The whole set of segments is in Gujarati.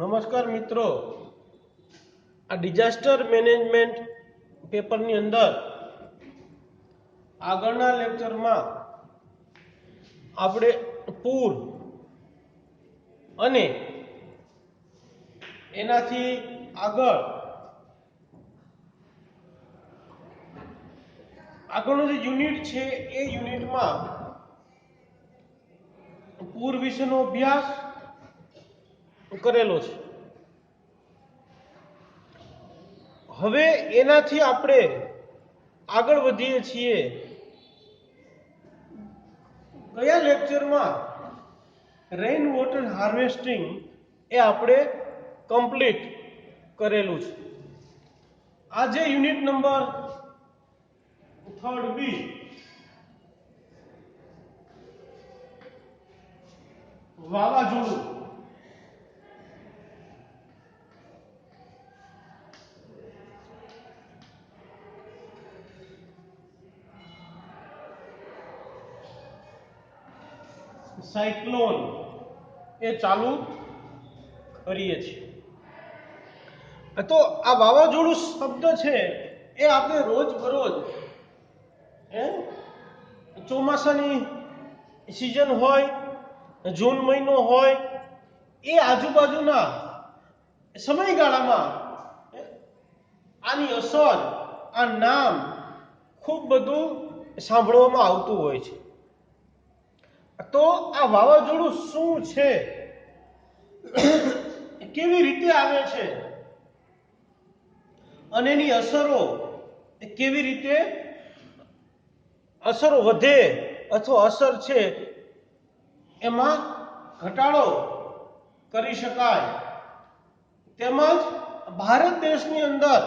નમસ્કાર મિત્રો, આ ડિઝાસ્ટર મેનેજમેન્ટ પેપરની અંદર આગળના લેક્ચરમાં આપણે પૂર અને એનાથી આગળનું જે યુનિટ છે એ યુનિટમાં પૂર વિશેનો અભ્યાસ કરેલો છે। હવે એનાથી આપણે આગળ વધીએ છીએ। ગયા લેક્ચરમાં રેઇન વોટર હાર્વેસ્ટિંગ એ આપણે કમ્પ્લીટ કરેલું છે। આજે યુનિટ નંબર 3 બી વાવાઝોડું। સાયક્લોન એ ચાલુ કરીએ છીએ। તો આ વાવાઝોડું શબ્દ છે એ આપણે રોજબરોજ ચોમાસાની સિઝન હોય, જૂન મહિનો હોય, એ આજુબાજુના સમયગાળામાં આની અસર, આ નામ ખૂબ બધું સાંભળવામાં આવતું હોય છે। તો આ વાવાઝોડું શું છે, કેવી રીતે આવે છે અને એની અસરો કેવી રીતે અસરો વધે અથવા અસર છે એમાં ઘટાડો કરી શકાય, તેમજ ભારત દેશની અંદર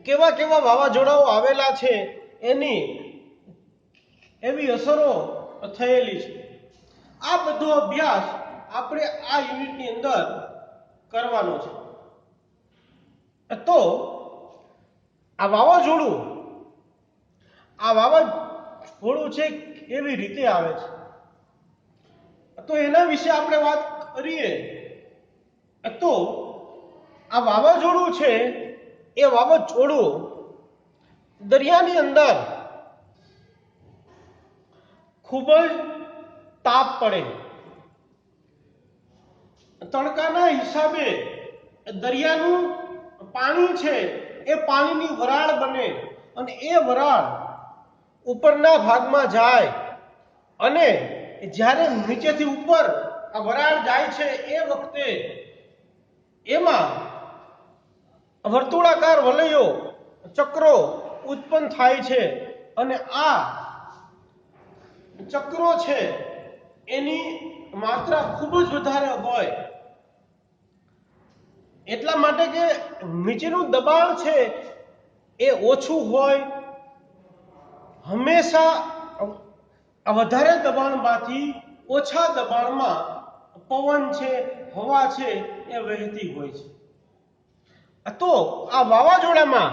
કેવા કેવા વાવાઝોડાઓ આવેલા છે એની એવી અસરો થયેલી છે। આ બધો અભ્યાસ આપણે આ યુનિટની અંદર કરવાનો છે। તો આ વાવાઝોડું છે કેવી રીતે આવે છે, તો એના વિશે આપણે વાત કરીએ તો આ વાવાઝોડું છે એ વાવાઝોડું દરિયાની અંદર ખૂબ જ તાપ પડે, તડકાના હિસાબે દરિયાનું પાણી છે એ પાણીની વરાળ બને અને એ વરાળ ઉપરના ભાગમાં જાય અને જ્યારે નીચેથી ઉપર આ વરાળ જાય છે એ વખતે એમાં વર્તુળાકાર વલયો, ચક્રો ઉત્પન્ન થાય છે અને આ ચક્રો છે એની માત્રા ખૂબ જ વધારે હોય, એટલા માટે કે નીચેનું દબાણ છે એ ઓછું હોય। હંમેશા વધારે દબાણમાંથી ઓછા દબાણમાં પવન છે, હવા છે એ વહેતી હોય છે। તો આ વાવાઝોડામાં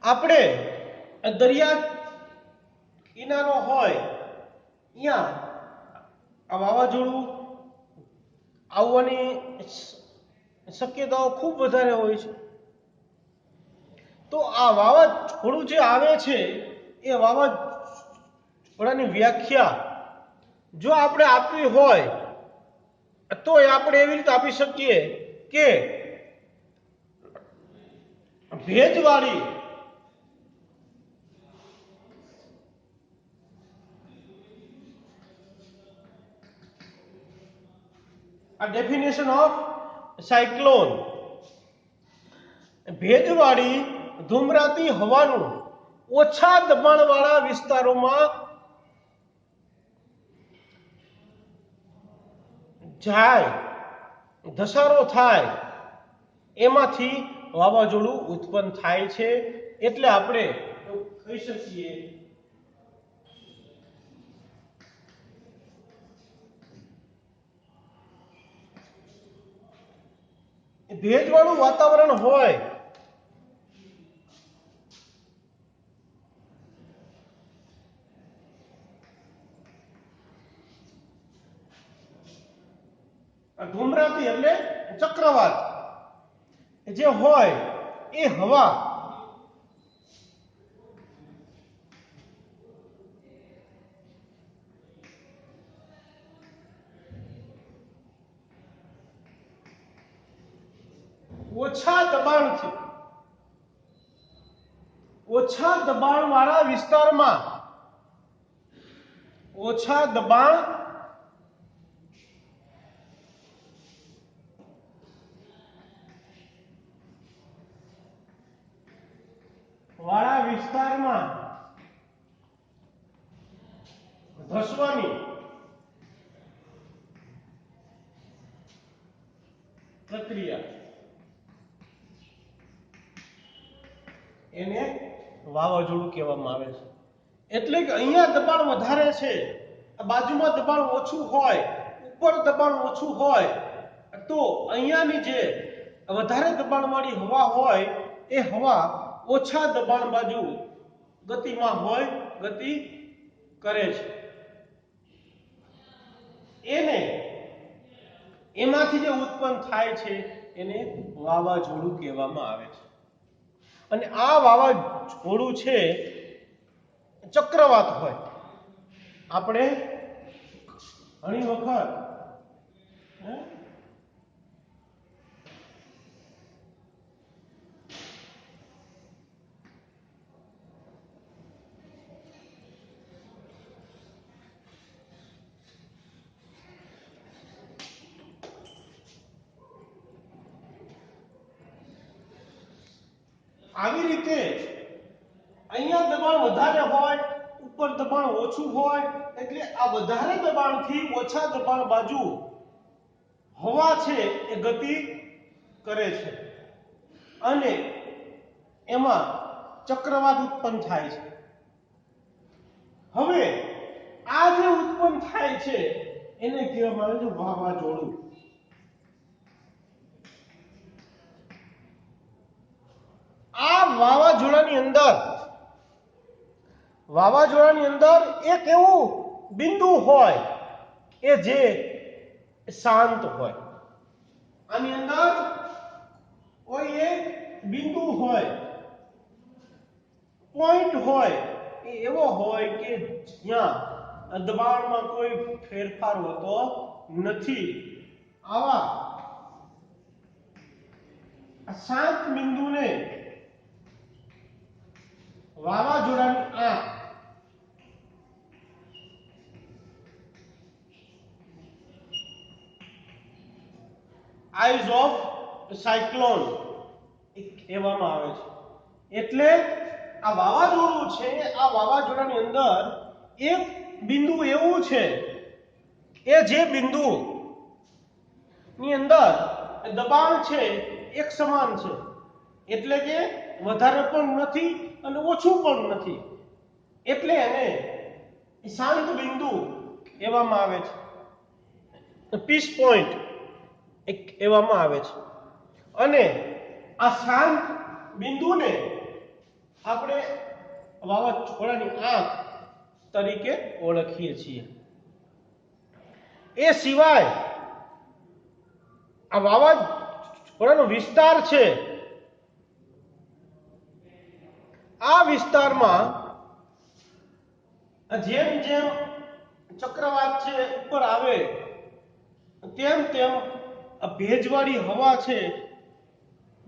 આપણે દરિયા કિનારો હોય ત્યાં આ વાવાઝોડું આવવાની શક્યતાઓ ખૂબ વધારે હોય છે। તો આ વાવાઝોડું જે આવે છે એ વાવાઝોડાની વ્યાખ્યા જો આપણે આપવી હોય તો આપણે એવી રીતે આપી શકીએ કે ભેજવાળી આ ડેફિનેશન ઓફ સાયક્લોન, ભેજવાળી ધુમરાતી હવાનું ઓછા દબાણવાળા વિસ્તારોમાં જાય, ધસારો થાય, એમાંથી વાવાઝોડું ઉત્પન્ન થાય છે। એટલે આપણે એવું કહી શકીએ ભેજવાળું વાતાવરણ હોય ધૂમ્રાતી એટલે ચક્રવાત જે હોય એ હવા ઓછા દબાણ વાળા વિસ્તારમાં ઓછા દબાણ વાળા વિસ્તારમાં ધસવાની પ્રક્રિયા એને વાવાઝોડું કહેવામાં આવે છે. એટલે કે અહીંયા દબાણ વધારે છે, બાજુમાં દબાણ ઓછું હોય, ઉપર દબાણ ઓછું હોય તો અહીંયાની જે વધારે દબાણવાળી હવા હોય એ હવા ઓછા દબાણ બાજુ ગતિમાં હોય, ગતિ કરે છે. એને એમાંથી જે ઉત્પન્ન થાય છે એને વાવાઝોડું કહેવામાં આવે છે. અને આ વાવાઝોડું છે ચક્રવાત હોય. આપણે ઘણી વખત આવી રીતે અહીંયા દબાણ વધારે હોય, ઉપર દબાણ ઓછું હોય, એટલે આ વધારે દબાણથી ઓછા દબાણ બાજુ હવા છે એ ગતિ કરે છે અને એમાં ચક્રવાત ઉત્પન્ન થાય છે. હવે આ જે ઉત્પન્ન થાય છે એને કહેવામાં આવે છે વાવાઝોડું. આ વાવાઝોડાની અંદર એક એવું બિંદુ હોય એ જે શાંત હોય. આની અંદર કોઈ એક બિંદુ હોય, પોઈન્ટ હોય, એ એવો હોય કે જ્યાં દબાણમાં કોઈ ફેરફાર હોતો નથી. આવા શાંત બિંદુને વાવાઝોડાની આંખ, આઈઝ ઓફ સાયક્લોન કહેવામાં આવે છે. એટલે આ વાવાઝોડું છે, આ વાવાઝોડાની અંદર એક બિંદુ એવું છે એ જે બિંદુ ની અંદર દબાણ છે એક સમાન છે. એટલે કે વધારે પણ નથી અને ઓછું પણ નથી. એટલે એને શાંત બિંદુ કહેવામાં આવે છે, પીસ પોઈન્ટ કહેવામાં આવે છે. અને આ શાંત બિંદુને આપણે વાવાઝોડાની આંખ તરીકે ઓળખીએ છીએ. એ સિવાય આ વાવાઝોડાનો વિસ્તાર છે, આ વિસ્તારમાં જેમ જેમ ચક્રવાત છે ઉપર આવે તેમ તેમ ભેજવાળી હવા છે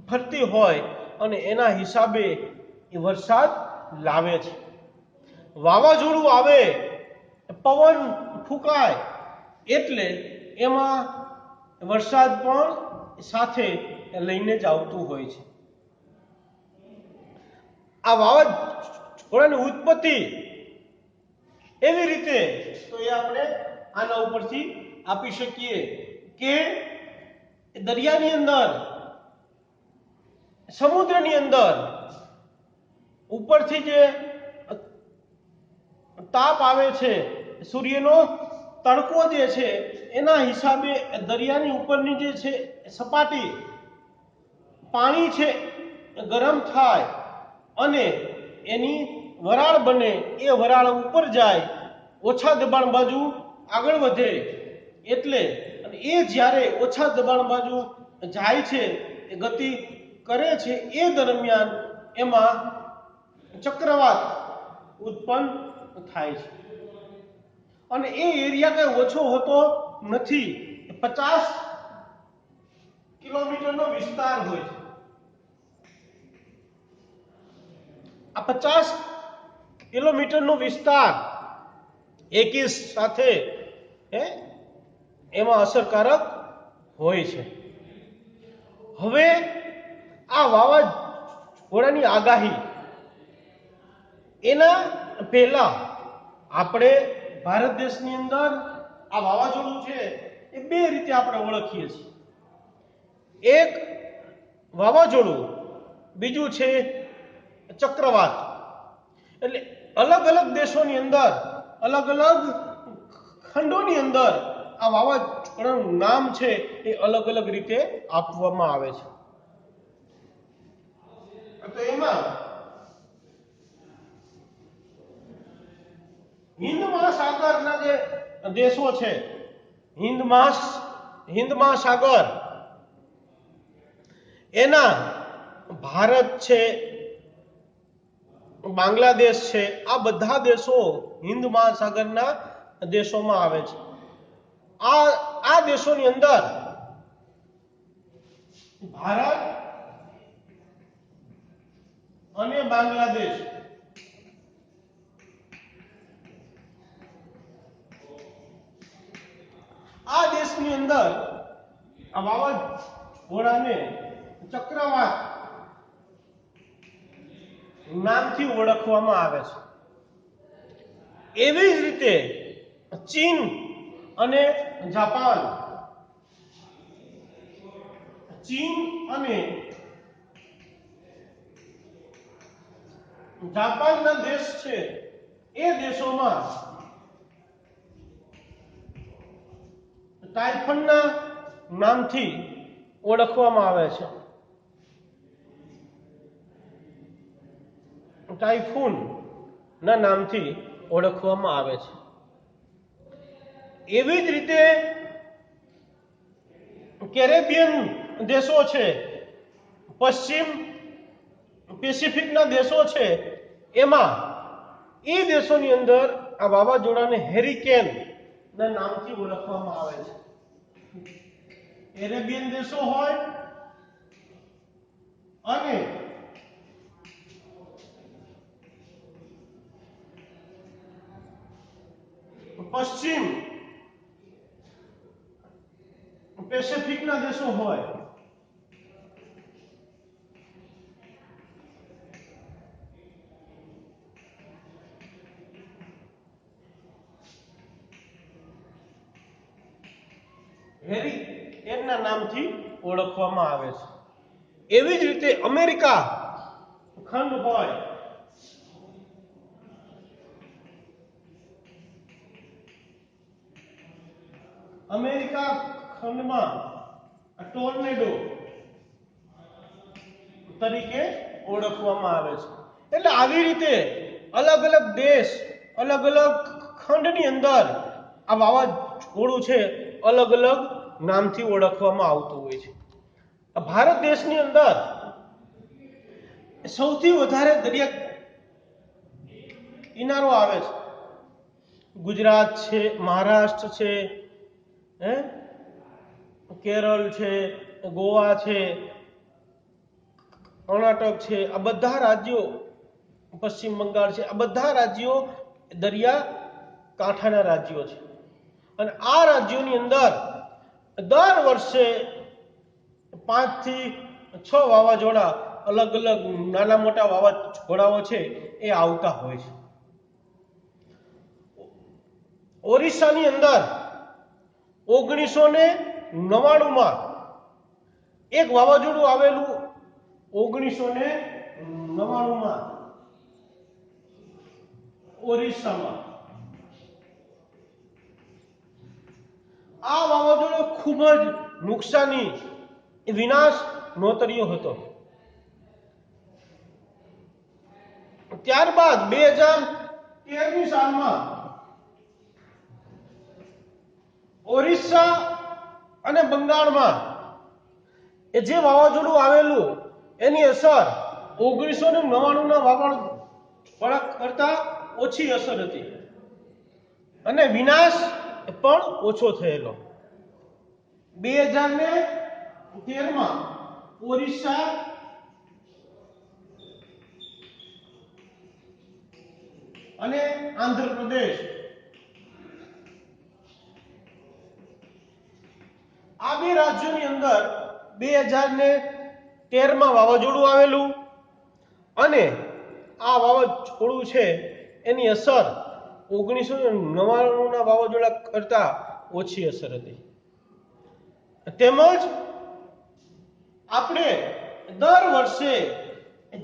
ફરતી હોય અને એના હિસાબે એ વરસાદ લાવે છે. વાવાઝોડું આવે, પવન ફૂંકાય એટલે એમાં વરસાદ પણ સાથે લઈને જ આવતું હોય છે. આ વાવાઝોડાની ઉત્પત્તિ એવી રીતે તો એ આપણે આના ઉપરથી આપી શકીએ કે દરિયાની અંદર, સમુદ્રની અંદર ઉપરથી જે તાપ આવે છે, સૂર્યનો તડકો જે છે એના હિસાબે દરિયાની ઉપરની જે છે સપાટી, પાણી છે ગરમ થાય અને એની વરાળ બને. એ વરાળ ઉપર જાય, ઓછા દબાણ બાજુ આગળ વધે એટલે અને એ જ્યારે ઓછા દબાણ બાજુ જાય છે, એ ગતિ કરે છે, એ દરમિયાન એમાં ચક્રવાત ઉત્પન્ન થાય છે અને એ એરિયા કઈ ઓછો હોતો નથી. 50 કિલોમીટરનો વિસ્તાર હોય છે. આ 50 કિલોમીટરનો વિસ્તાર એકી સાથે એમાં અસરકારક હોય છે. હવે આ વાવાઝોડાની આગાહી એના પહેલા આપણે ભારત દેશની અંદર આ વાવાઝોડું છે એ બે રીતે આપણે ઓળખીએ છીએ. એક વાવાઝોડું, બીજું છે ચક્રવાત. એટલે અલગ અલગ દેશોની અંદર, અલગ અલગ ખંડોની અંદર આ વાવાઝોડાનું નામ છે એ અલગ અલગ રીતે આપવામાં આવે છે. તો એમાં હિન્દ મહાસાગરના જે દેશો છે, હિન્દ મહાસાગર, એના ભારત છે, બાંગ્લાદેશ છે, આ બધા દેશો હિન્દ મહાસાગરના દેશોમાં આવે છે. આ દેશોની અંદર ભારત અને બાંગ્લાદેશ આ દેશની અંદર આ વાવાઝોડાને ચક્રવાત નામથી ઓળખવામાં આવે છે. એવી જ રીતે ચીન અને જાપાન, ચીન અને જાપાનના દેશ છે, એ દેશોમાં ટાઇફોનના નામથી ઓળખવામાં આવે છે. ટાઇફૂન ના નામથી ઓળખવામાં આવે છે. એવી જ રીતે કેરેબિયન દેશો છે, પશ્ચિમ પેસિફિકના દેશો છે, એમાં એ દેશોની અંદર આ વાવાઝોડાને હેરિકેન ના નામથી ઓળખવામાં આવે છે. કેરેબિયન દેશો હોય અને પશ્ચિમ પેસિફિકના દેશો હોય, હેરિકેનના નામથી ઓળખવામાં આવે છે. એવી જ રીતે અમેરિકા ખંડ હોય, અમેરિકા ખંડમાં ટોર્નેડો તરીકે ઓળખવામાં આવે છે. એટલે આવી રીતે અલગ અલગ દેશ, અલગ અલગ ખંડની અંદર આ વાવાઝોડું છે અલગ અલગ નામથી ઓળખવામાં આવતું હોય છે. ભારત દેશની અંદર સૌથી વધારે દરિયા કિનારો આવે છે. ગુજરાત છે, મહારાષ્ટ્ર છે, કેરળ છે, ગોવા છે, કર્ણાટક છે, આ બધા રાજ્યો, પશ્ચિમ બંગાળ છે, આ બધા રાજ્યો દરિયા કાંઠાના રાજ્યો છે. અને આ રાજ્યોની અંદર દર વર્ષે 5 થી 6 વાવાઝોડા, અલગ અલગ નાના મોટા વાવાઝોડાઓ છે એ આવતા હોય છે. ઓરિસ્સાની અંદર 1999માં એક વાવાઝોડું આવેલું. 1999માં ઓરિસ્સામાં આ વાવાઝોડો ખૂબ જ નુકસાની, વિનાશ નોતર્યો હતો. ત્યારબાદ 2013ની સાલમાં ઓરિસ્સા અને બંગાળમાં એ જે વાવાઝોડું આવેલું એની અસર 1999 ના વાવાઝોડા કરતા ઓછી અસર હતી અને વિનાશ પણ ઓછો થયેલો. 2013 ઓરિસ્સા અને આંધ્રપ્રદેશ આ બે રાજ્યોની અંદર 2013 વાવાઝોડું આવેલું અને આ વાવાઝોડું છે એની અસર 1999 ના વાવાઝોડા કરતા ઓછી અસર હતી. તેમજ આપણે દર વર્ષે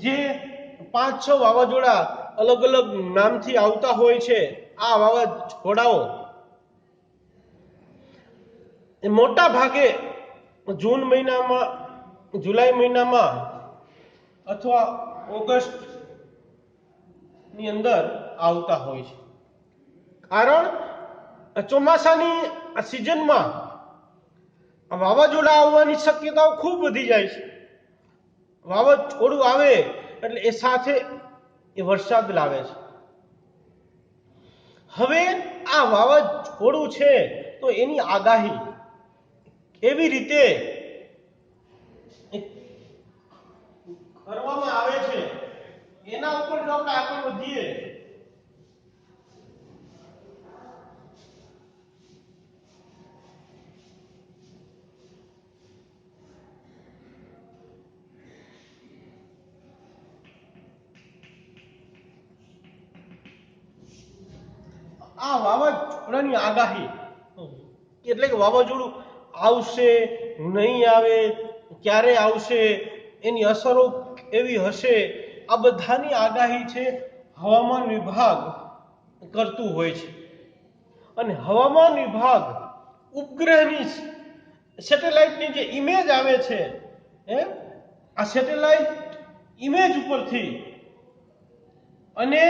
જે 5-6 વાવાઝોડા અલગ અલગ નામથી આવતા હોય છે, આ વાવાઝોડાઓ મોટા ભાગે જૂન મહિનામાં, જુલાઈ મહિનામાં અથવા ઓગસ્ટ ની અંદર આવતા હોય છે. કારણ ચોમાસાની આ સિઝનમાં વાવાઝોડા આવવાની શક્યતાઓ ખૂબ વધી જાય છે. વાવાઝોડું આવે એટલે એ સાથે એ વરસાદ લાવે છે. હવે આ વાવાઝોડું છે તો એની આગાહી કેવી રીતે કરવામાં આવે છે એના ઉપર જો આપણે આગળ વધીએ આ વાવાઝોડાની આગાહી એટલે કે વાવાઝોડું આવશે, નહીં આવે, ક્યારે આવશે, એની અસરો કેવી હશે, આ બધાની આગાહી છે હવામાન વિભાગ કરતું હોય છે. અને હવામાન વિભાગ ઉપગ્રહની સેટેલાઇટની જે ઇમેજ આવે છે આ સેટેલાઇટ ઇમેજ ઉપરથી અને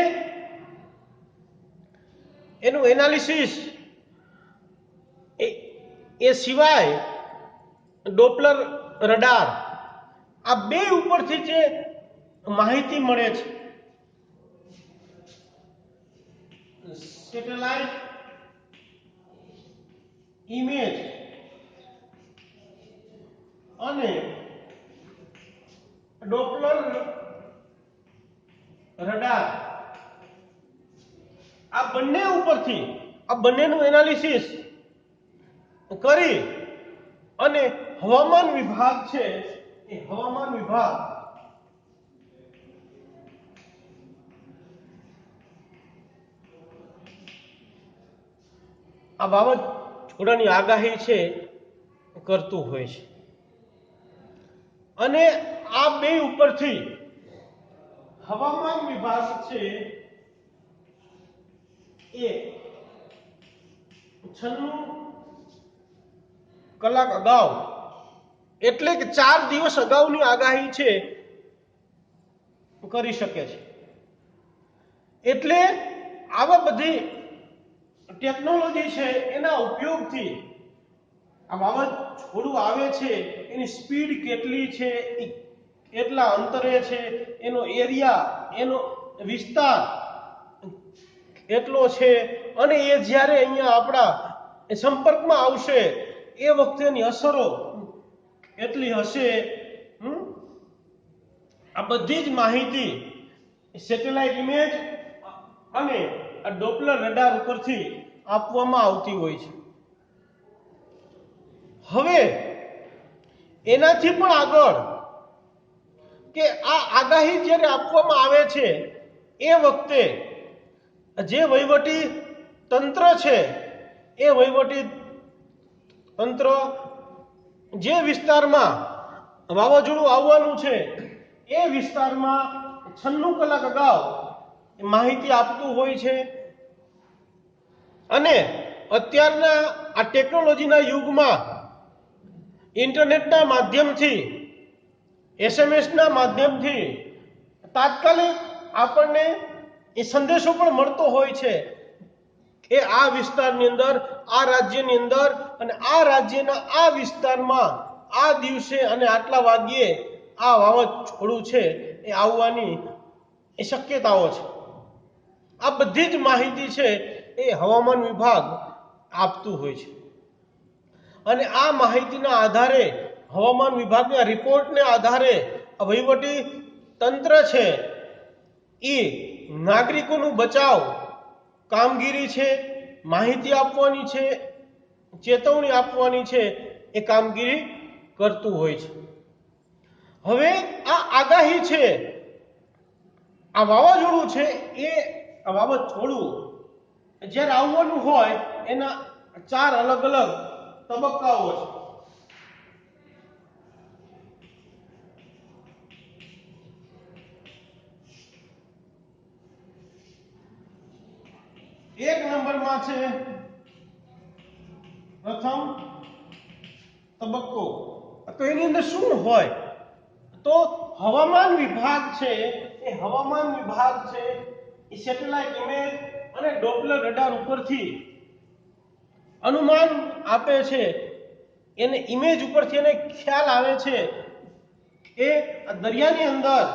એનું એનાલિસિસ એ સિવાય ડોપલર રડાર આ બે ઉપરથી જે માહિતી મળે છે, સેટેલાઇટ ઇમેજ અને ડોપલર રડાર આ બંને ઉપરથી આ બંનેનું એનાલિસિસ કરી અને હવામાન વિભાગ છે એ હવામાન વિભાગ આ વાવાઝોડાની આગાહી છે કરતું હોય છે. અને આ બે ઉપરથી હવામાન વિભાગ છે એ 96 કલાક અગાઉ એટલે કે 4 દિવસ અગાઉની આગાહી છે કરી શકે છે. એટલે આવા બધી ટેકનોલોજી છે એના ઉપયોગથી આ વાવાઝોડું આવે છે એની સ્પીડ કેટલી છે, કેટલા અંતરે છે, એનો એરિયા, એનો વિસ્તાર કેટલો છે અને એ જ્યારે અહીંયા આપણા સંપર્કમાં આવશે એ વખતેની અસરો કેટલી હશે, આ બધી જ માહિતી સેટેલાઇટ ઇમેજ અને આ ડોપલર રડાર ઉપરથી આપવામાં આવતી હોય છે. હવે એનાથી પણ આગળ કે આ આગાહી જ્યારે આપવામાં આવે છે એ વખતે જે વહીવટી તંત્ર છે એ વહીવટી તંત્ર જે વિસ્તારમાં વાવાઝોડું આવવાનું છે એ વિસ્તારમાં 96 કલાક અગાઉ માહિતી આપતું હોય છે. અને અત્યારના આ ટેકનોલોજીના યુગમાં ઇન્ટરનેટના માધ્યમથી, એસએમએસના માધ્યમથી તાત્કાલિક આપણને એ સંદેશો પણ મળતો હોય છે એ આ વિસ્તારની અંદર, આ રાજ્યની અંદર અને આ રાજ્યના આ વિસ્તારમાં આ દિવસે અને આટલા વાગ્યે આ વાવાઝોડું છે એ આવવાની એ શક્યતાઓ છે. આ બધી જ માહિતી છે એ હવામાન વિભાગ આપતું હોય છે અને આ માહિતીના આધારે, હવામાન વિભાગના રિપોર્ટને આધારે વહીવટી તંત્ર છે એ નાગરિકોનું બચાવ કામગીરી છે, માહિતી આપવાની છે, ચેતવણી આપવાની છે, એ કામગીરી કરતું હોય છે. હવે આ આગાહી છે, આ વાવાઝોડું છે એ વાવાઝોડું જ્યારે આવવાનું હોય એના 4 અલગ અલગ તબક્કાઓ છે. એક નંબરમાં છે પ્રથમ તબક્કો. તો એની અંદર શું હોય? તો હવામાન વિભાગ છે એ સેટેલાઇટ ઇમેજ અને ડોપલર રડાર ઉપરથી અનુમાન આપે છે. એને ઇમેજ ઉપરથી એને ખ્યાલ આવે છે કે દરિયાની અંદર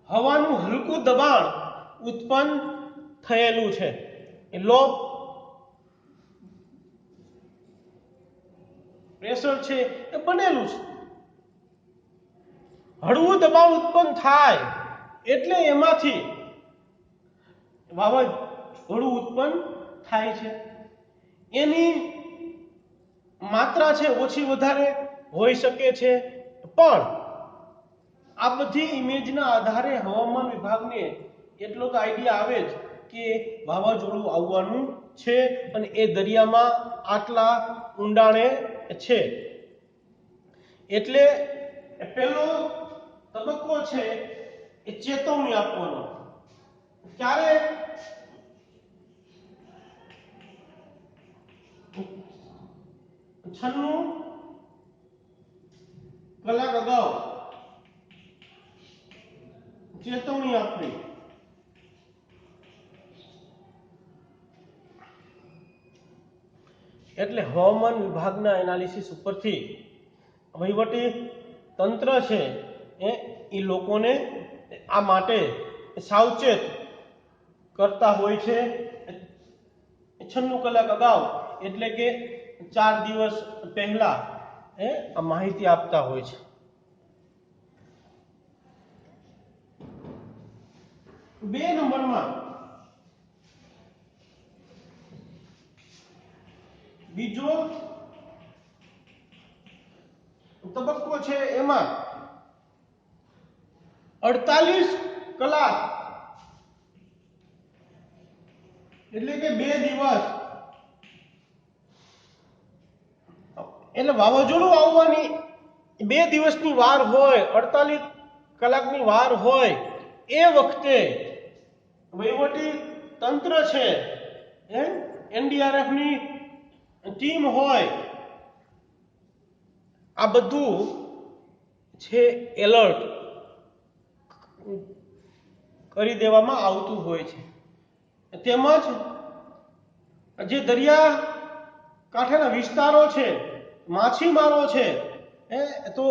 હવાનું હલકું દબાણ ઉત્પન્ન થયેલું છે, એ લો પ્રેશર છે એ બનેલું છે. હળવું દબાણ ઉત્પન્ન થાય એટલે એમાંથી વાવાઝોડું ઉત્પન્ન થાય છે. એની માત્રા છે ઓછી વધારે હોઈ શકે છે, પણ આ બધી ઇમેજના આધારે હવામાન વિભાગને એટલો તો આઈડિયા આવે જ કે વાવાઝોડું આવવાનું છે અને એ દરિયામાં આટલા ઊંડાણે છે. એટલે પહેલો તબક્કો છે એ ચેતવણી આપવાનો. ક્યારે? 96 કલાક અગાઉ ચેતવણી આપવી. એટલે હવામાન વિભાગના એનાલિસિસ ઉપરથી વહીવટી તંત્ર છે એ લોકોને આ માટે સાવચેત કરતા હોય છે 96 કલાક અગાઉ, એટલે કે 4 દિવસ પહેલા આ માહિતી આપતા હોય છે. બે નંબરમાં બીજો તબક્કો છે, એમાં 48 કલાક એટલે કે 2 દિવસ, એટલે વાવાઝોડું આવવાની 2 દિવસની વાર હોય, 48 કલાકની વાર હોય, એ વખતે વહીવટી તંત્ર છે, એનડીઆરએફની ટીમ હોય, આ બધું છે એલર્ટ કરી દેવામાં આવતું હોય છે. તેમજ જે દરિયા કાંઠાના વિસ્તારો છે, માછીમારો છે, તો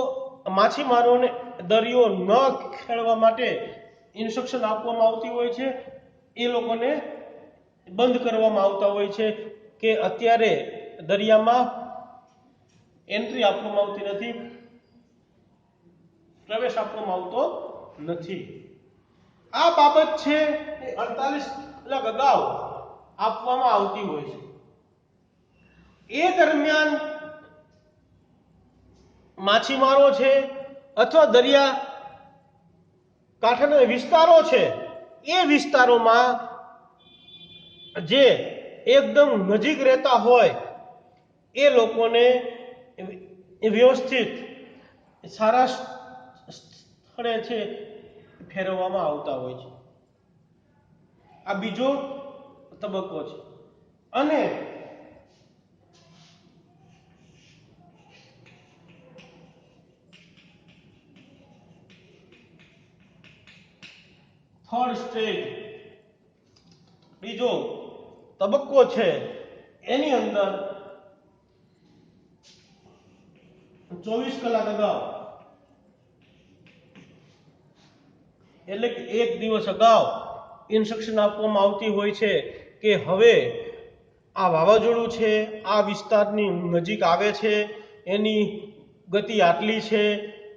માછીમારોને દરિયો ન ખેડવા માટે ઇન્સ્ટ્રક્શન આપવામાં આવતી હોય છે. એ લોકોને બંધ કરવામાં આવતા હોય છે કે અત્યારે દરિયામાં એન્ટ્રી આપવામાં આવતી નથી, પ્રવેશ આપવામાં આવતો નથી. આ બાબત છે એ 48 કલાક અગાઉ આપવામાં આવતી હોય છે. એ દરમિયાન માછીમારો છે અથવા દરિયા કાંઠાના વિસ્તારો છે, એ વિસ્તારોમાં જે એકદમ નજીક રહેતા હોય એ લોકોને વ્યવસ્થિત સારા સ્થળે છે ફેરવવામાં આવતા હોય છે. આ બીજો તબક્કો છે. અને થર્ડ સ્ટેજ બીજો તબક્કો છે એની અંદર 24 કલાક અગાઉ એટલે કે એક દિવસ અગાઉ ઇન્સ્ટ્રક્શન આપવામાં આવતી હોય છે કે હવે આ વાવાઝોડું છે આ વિસ્તારની નજીક આવે છે, એની ગતિ આટલી છે,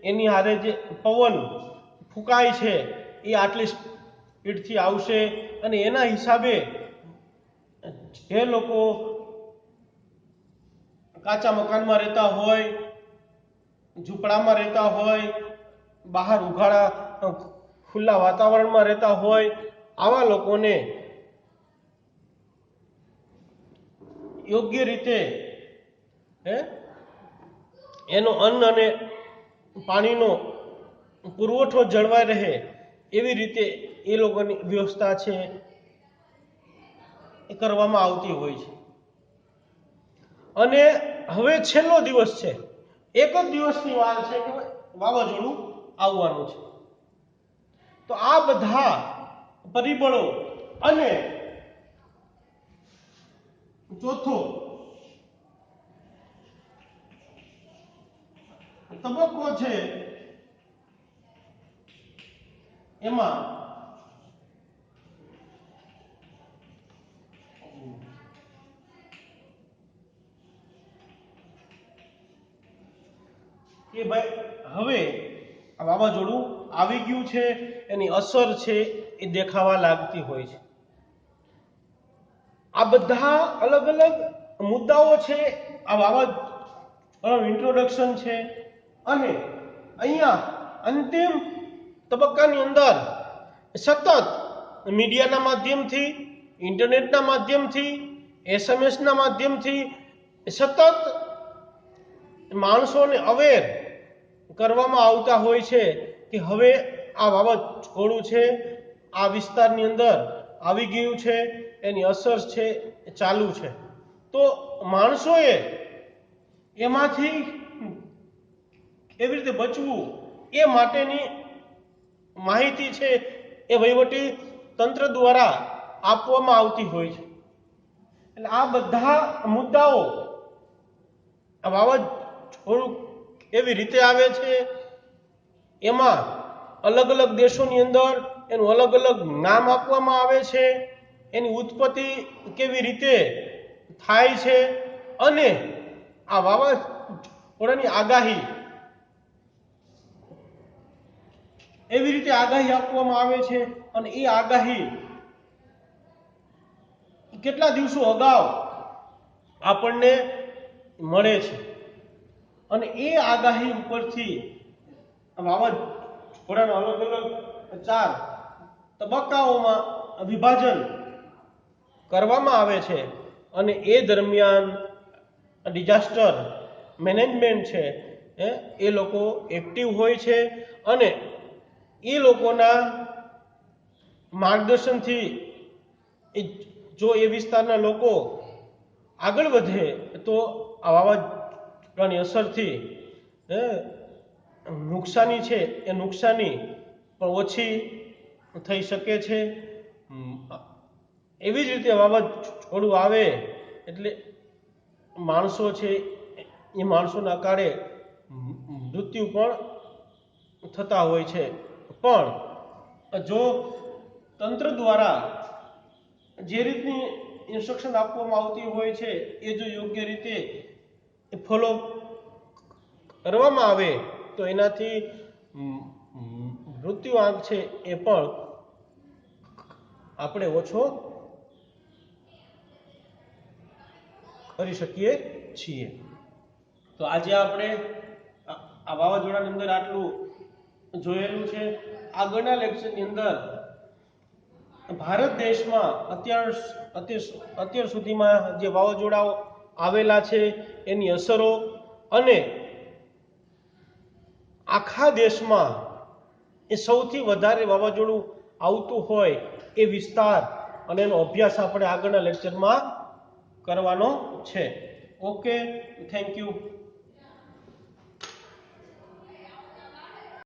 એની હારે જે પવન ફૂંકાય છે એ આટલી સ્પીડથી આવશે, અને એના હિસાબે જે લોકો કાચા મકાનમાં રહેતા હોય, ઝૂંપડામાં રહેતા હોય, બહાર ઉઘાડા ખુલ્લા વાતાવરણમાં રહેતા હોય, આવા લોકોને યોગ્ય રીતે એનો અન્ન અને પાણીનો પુરવઠો જળવાઈ રહે એવી રીતે એ લોકોની વ્યવસ્થા છે એ કરવામાં આવતી હોય છે. અને હવે છેલ્લો દિવસ છે, એક જ દિવસની વાર છે કે વાવાઝોડું આવવાનું છે. તો આ બધા પરિબળો અને ચોથો તબક્કો છે એમાં કે ભાઈ હવે આ વાવાઝોડું આવી ગયું છે, એની અસર છે એ દેખાવા લાગતી હોય છે. આ બધા અલગ અલગ મુદ્દાઓ છે, આ વાવાઝોડાનું ઇન્ટ્રોડક્શન છે. અને અહીંયા અંતિમ તબક્કાની અંદર સતત મીડિયાના માધ્યમથી, ઇન્ટરનેટના માધ્યમથી, એસએમએસના માધ્યમથી સતત માણસોને અવેર કરવામાં આવતા હોય છે કે હવે આ વાવાઝોડું છે આ વિસ્તારની અંદર આવી ગયું છે, એની અસર છે એ ચાલુ છે. તો માણસોએ એમાંથી કેવી રીતે બચવું એ માટેની માહિતી છે એ વહીવટી તંત્ર દ્વારા આપવામાં આવતી હોય છે. એટલે આ બધા મુદ્દાઓ આ વાવાઝોડું કેવી રીતે આવે છે, એમાં અલગ અલગ દેશોની અંદર એનું અલગ અલગ નામ આપવામાં આવે છે, એની ઉત્પત્તિ કેવી રીતે થાય છે, અને આ વાવાઝોડાની આગાહી એવી રીતે આગાહી આપવામાં આવે છે, અને એ આગાહી કેટલા દિવસો અગાઉ આપણને મળે છે. અને એ આગાહી ઉપરથી વાવાઝોડાના અલગ અલગ 4 તબક્કાઓમાં વિભાજન કરવામાં આવે છે. અને એ દરમિયાન ડિઝાસ્ટર મેનેજમેન્ટ છે એ લોકો એક્ટિવ હોય છે, અને એ લોકોના માર્ગદર્શનથી જો એ વિસ્તારના લોકો આગળ વધે તો આ વાવાઝોડાની અસરથી નુકસાની છે એ નુકસાની પણ ઓછી થઈ શકે છે. એવી જ રીતે વાવાઝોડું આવે એટલે માણસો છે એ માણસોના કાળે મૃત્યુ પણ થતા હોય છે. પણ જો તંત્ર દ્વારા જે રીતની ઇન્સ્ટ્રક્શન આપવામાં આવતી હોય છે એ જો યોગ્ય રીતે ફોલો કરવામાં આવે તો એનાથી મૃત્યુ આંક છે એ પણ આપણે ઓછો કરી શકીએ છીએ. તો આજે આપણે આ વાવાઝોડાની અંદર આટલું જોયેલું છે. આગળના લેક્ચરની અંદર ભારત દેશમાં અત્યાર સુધીમાં જે વાવાઝોડાઓ આવેલા છે એની અસરો, અને આખા દેશમાં એ સૌથી વધારે વાવાઝોડું આવતું હોય એ વિસ્તાર અને એનો અભ્યાસ આપણે આગળના લેક્ચરમાં કરવાનો છે. Okay, thank you.